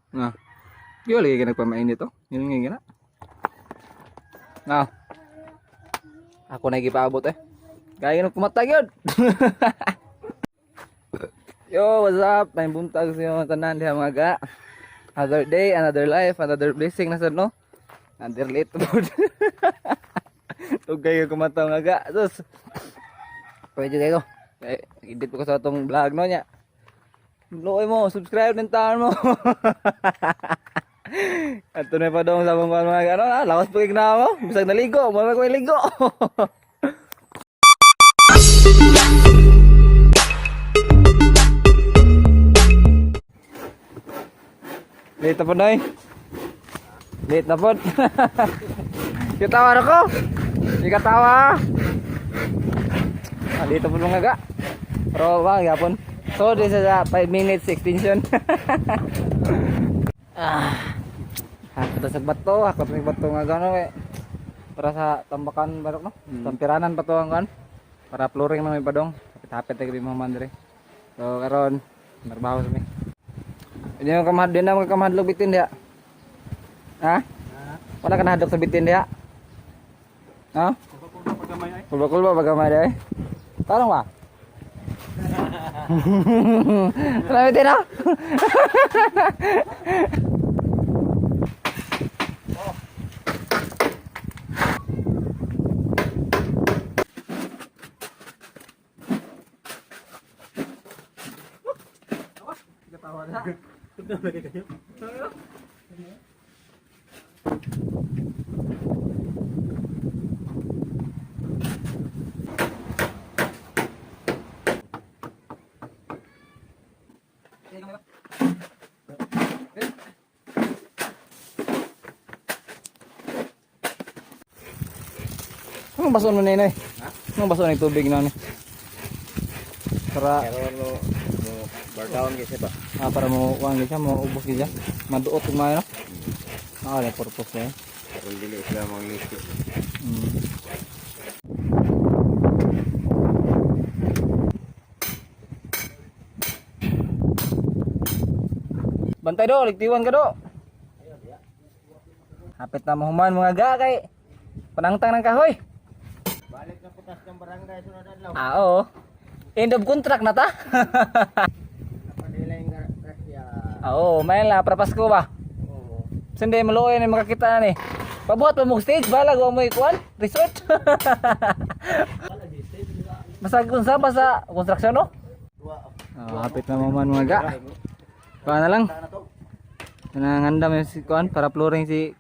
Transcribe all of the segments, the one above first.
Nah, yo lagi nagpamainit to. Yun nga gina. Nah. Ako na gipaabot eh. Kaya nang kumatag yun. Yo, what's up? May buntag sa inyo tanan diha mga ga. Another day, another life, another blessing na sad no. Another late food. Tugay ko kumataw nga ga. Sus. Pwede kayo. Edit ko sa atong vlog no nya. Luoy mo, subscribe din taon mo. Ato na pa dong sa mga ano, lawas pagig na mo. Bisag naligo, mo ko ligo. Late na po na eh. Late na po. Kitawa na ko. Hindi katawa. Dito po mga ga. Pero ba, gapon. So this is a 5 minutes extension. Hakot sa bato, hakot sa bato nga gano eh. Para sa tambakan barok no. Tampiranan pa to ang kan. Para flooring na may padong. Hapit kay mga mandre. So karon trabaho sa mi. Hindi mo kamahad din na mga kamahadlog bitin diha. Ha? Wala ka nahadlok sa bitin diha. Ha? Kulba-kulba pagamay ay. Tarong ba? Salamat din ha? Anong baso mo ninoy? Anong baso ng tubig na ni? Para bar down kasi ba? Para mo wang siya, mo ubos siya. Maduot ug maayo. Wala purpose eh. Pero dili sila mangisip. Bantay do, ligtiwan ka do. Hapit na mahuman mga ga kay panangtang ng kahoy. Balik na putas ng barangay sunod adlaw. Oo. End of contract na ta. Napadila yung grasya. Oo, may la para Pasko ba? Oo. Sunday maluoy na makakita na ni. Pabuhat mo stage bala go mo ikuan, resort. Basta kunsa basta construction no? Hapit na mahuman mga ga. Kuha na lang. Nangandam yung si kuan para flooring si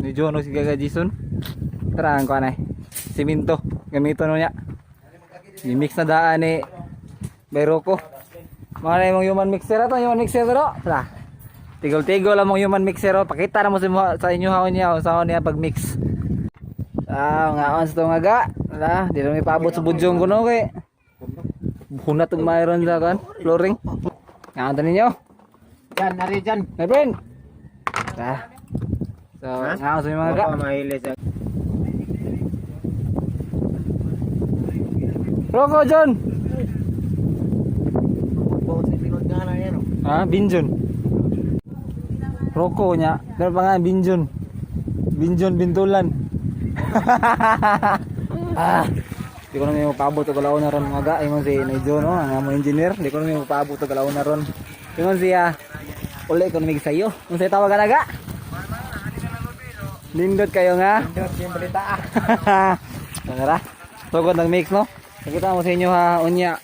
ni John o si Gaga Jason. Tara ang kuan ay. Siminto gamito no niya. I-mix na daan ni Beroko. Mga na yung human mixer ato, human mixer to. Tara. Tigol-tigol lang mong human mixer. Pakita na mo sa inyo haon niya o sa haon niya pag mix. Nga ons to nga ga. Tara, di na may paabot sa budyong kuno kay. Hunat ug mayroon sa kan flooring. Nga ninyo. Jan, nari Jan. My friend. So, nga sa mga ga. Mahilis sa Roko John. buo sa pinod nga na yan. Binjon. Roko nya. Pero pa nga Binjon. Binjon Bintulan. Di ko na may mapabot o galaw na ron mga ga. Ingon si Naijo no, ang among engineer. Di ko na may mapabot o galaw na ron. Ingon siya. Uli ko na may sayo. Kung sa'yo tawag ka na ga. Lindot kayo nga. Dot yung balita Tara. Tugod ng mix no. Nakita mo sa inyo ha unya.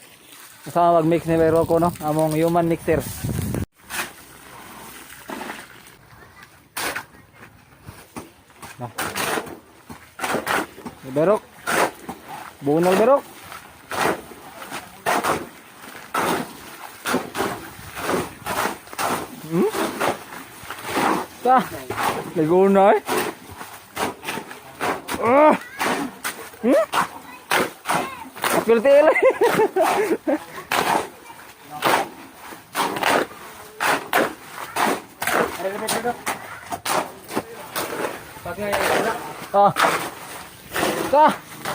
Kasama mag-mix ni Beroko no, among human mixer. Nah. Berok. Bunol Berok. Ta. Ligo na eh. Apil tele.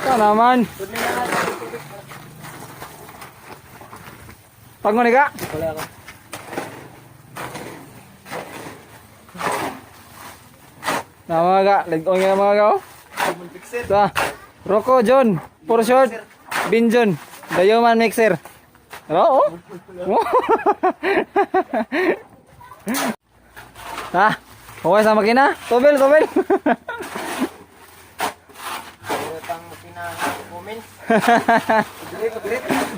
Ka naman. Pangon ni ka? Wala ako. Na mga ga, ligong nga mga ga. Sa Rocco John, for short, Binjon, the human mixer. Hello? Oh. Ha? Okay sa makina? Tobel. Pang pinakumin.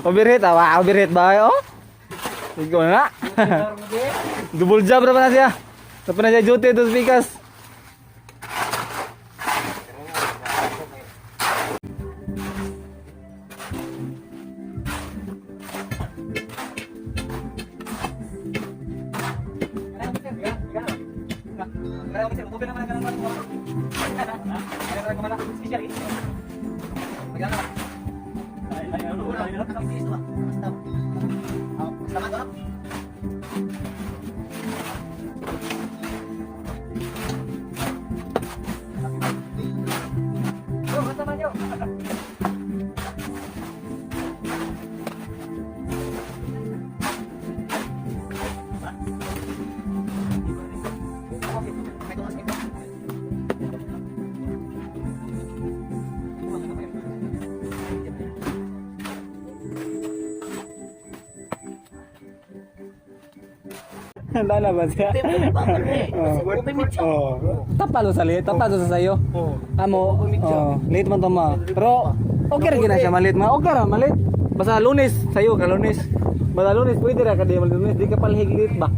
Overheat, overheat ba? Oh? Ikaw nga. Double job na pa na siya. Sa pa na siya duty to speakers. Lala ba siya? Tapalo sa lit, tapalo sa sayo. Amo, late man to ma. Pero okay ra gina siya malit ma. Okay ra malit. Basta Lunes sayo ka Lunes. Basta Lunes pwede ra ka di Lunes di ka palihig lit ba.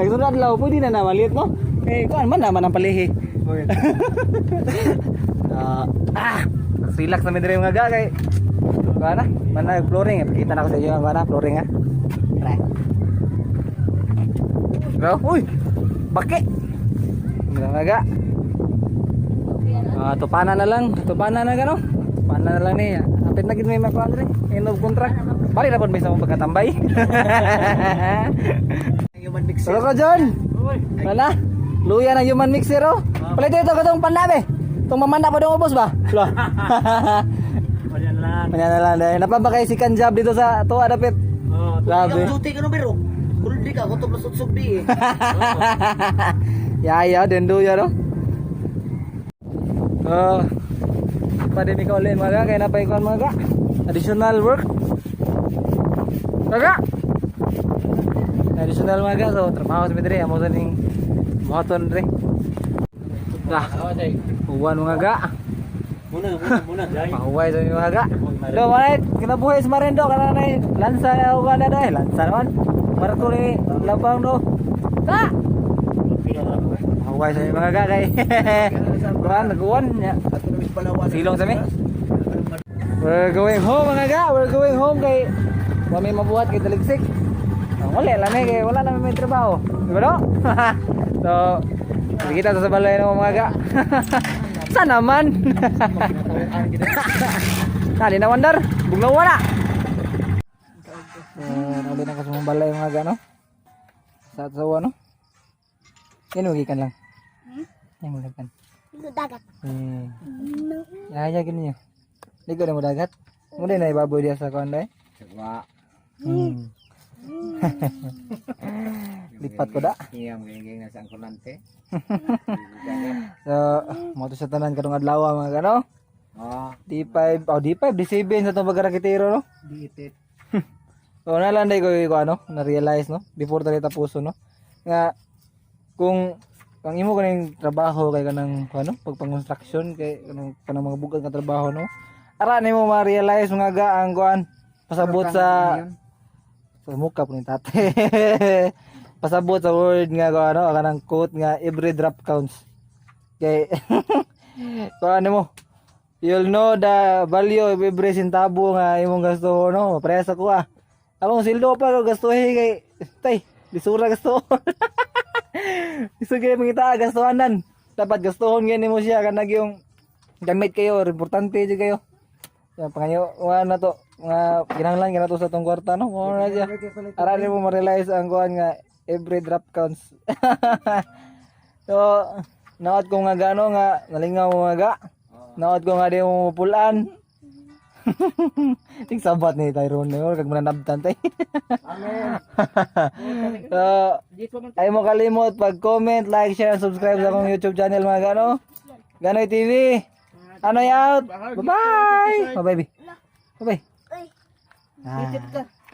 Nagsunod adlaw pwede na malit no. Eh kuan man naman ang palihi. Relax na mi dire mga gagay. Kuan na, man na flooring, pakita na ko sa iyo ang kuan flooring ha. Try. Bro, uy, baki. Mga tupanan na lang, tupanan na gano. Tupanan na lang ni. Apit na gid may makuha dre. End of contract. Bali ra pod may sa pagkatambay. Human mixer. Solo ko John. Wala. Luya ng human mixer oh. Palit ito katong pandabe. Tong mamanda pa dong ubos ba? Lo. Panyan na lang dahil napabakay si Kanjab dito sa tuwa dapit. Grabe. Yung duty ka no biro. Kulod di ka, kutob na sutsugbi eh. Ya, dendo ya no. Pada mi kaulen mga kay napay kon mga additional work. Mga additional mga so trabaho sa midre amo sa ning moton re. Dah. Uwan mga ga. Muna. Pahuway sa mga ga. Do manay kinabuhi sa Marindo kana nay lansa o kana dai lansa naman. Marto ni labang do. Ta. Pahuway sa mga ga kay. Kuan naguwan nya. Silong sa mi. We're going home mga ga. We're going home kay kami mabuhat kay taligsik. Wala lang kay wala na may trabaho. Di ba do? So kita sa balay ng mga ga. Sana man. Tali na wandar, bugnaw wala. Nauli na kasi mong balay mga ga no. Sa sawa no. Yan magikan lang. Yan magikan. Dagat. Ya gini niyo. Ligo na mo dagat. Muna na ibaboy dia sa konday. Wa. Lipat ko da. Iya magiging nasa angkulante. So, mo to sa tanan kadong adlaw mga gano. D5, D5, D7 sa itong pagkarakitero no? Diitit. So, nalanday ko ano, na-realize no? Before tayo tapuso no? Nga, kung ang imo kaning trabaho kay kanang ano, pagpang-construction kay kanang mga bugad nga trabaho no? Ara nimo ma-realize mga ga ang kuan pasabot sa mukha po ni tate. Pasabot sa word nga ano, kanang quote nga every drop counts. Kay kuan nimo you'll know the value of every centavo nga imong gasto no. Presa ko Among sildo pa ko gastuhin kay tay, bisura gasto. Isu kay mangita gastuhanan. Dapat gastuhon gani mo siya kanang yung gamit kayo, importante jud kayo. Yan pangayo na to nga kinahanglan gina to sa tong kwarta no. Mo na siya. Ara ni mo ma-realize ang kuan nga every drop counts. So, naot ko nga gano nga nalingaw mo nga ga. Naot ko nga di mo mapulaan. Ting sabat ni Tyrone ni kag mananabtan tay. Amen. So, ay mo kalimot pag-comment, like, share, and subscribe sa akong YouTube channel mga gano. Ganoy TV. Ano out? Bye-bye. Bye-bye. Bye-bye. Ah.